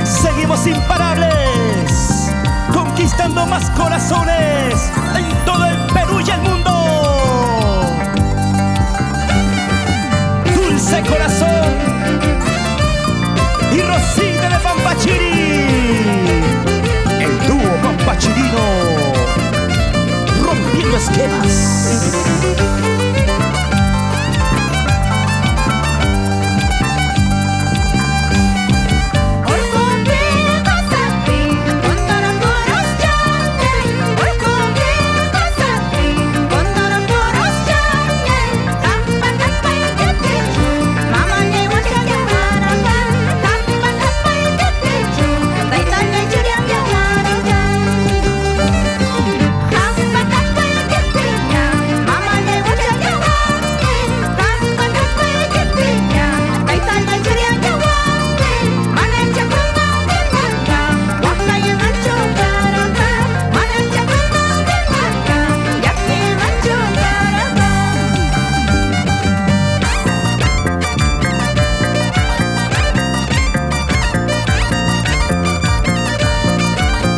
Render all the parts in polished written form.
Seguimos imparables, conquistando más corazones en todo el Perú y el mundo. Dulce Corazón y Rosita de Pampachiri, el dúo pampachirino rompiendo esquemas.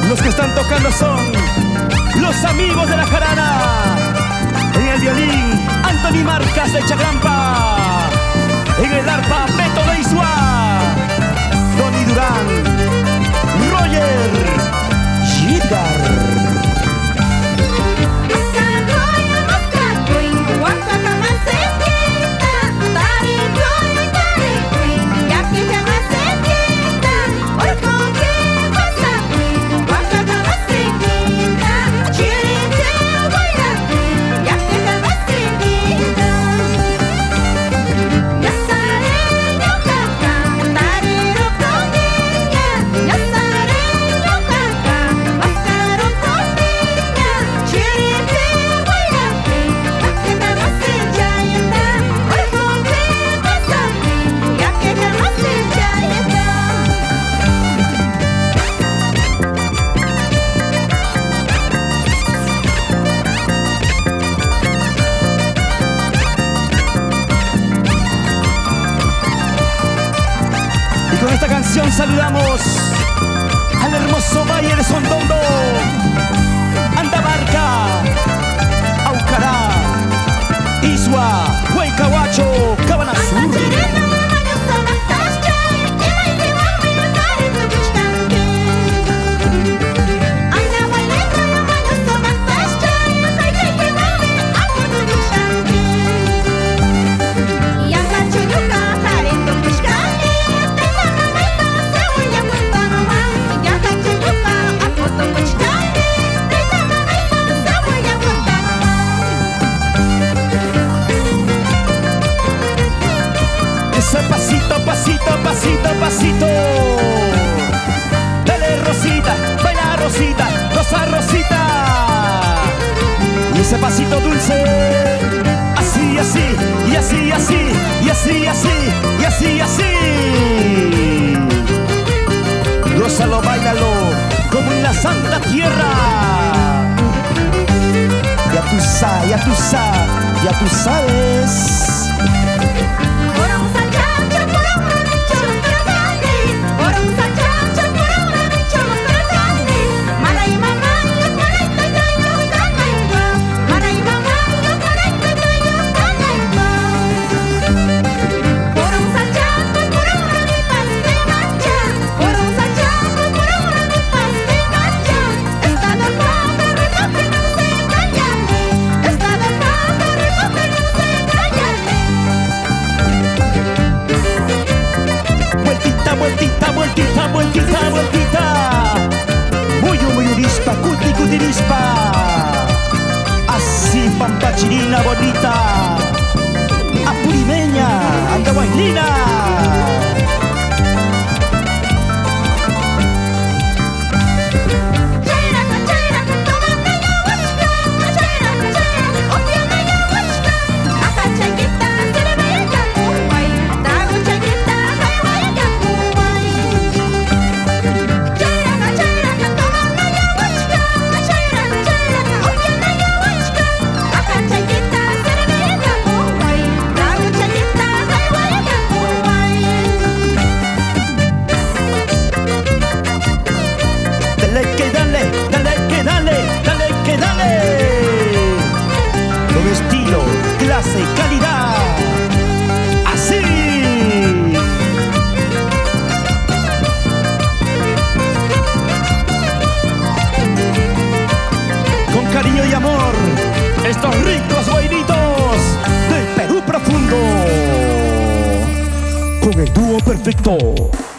Los que están tocando son los amigos de la jarana. En el violín, Anthony Marcas de Chagrampa. En el arpa, Beto de Isua. Tony Durán, Roger y Edgar. Con esta canción saludamos al hermoso Valle de Sondondo, Andamarca, Aucará, Isua, Huaycahuacho, Cabana Sur. Pasito, pasito, pasito, pasito. Dale Rosita, baila Rosita, goza Rosita. Y ese pasito dulce, así, así, y así, así, y así, así, y así, así. Gózalo, bailalo, como en la Santa Tierra. Ya tú sabes, ya tú sabes, ya tú sabes. Vueltita, vueltita, vueltita, vueltita. Muy urispa, cutirispa. Así pampachirina bonita. Apurimeña, andahuaylina. Víctor.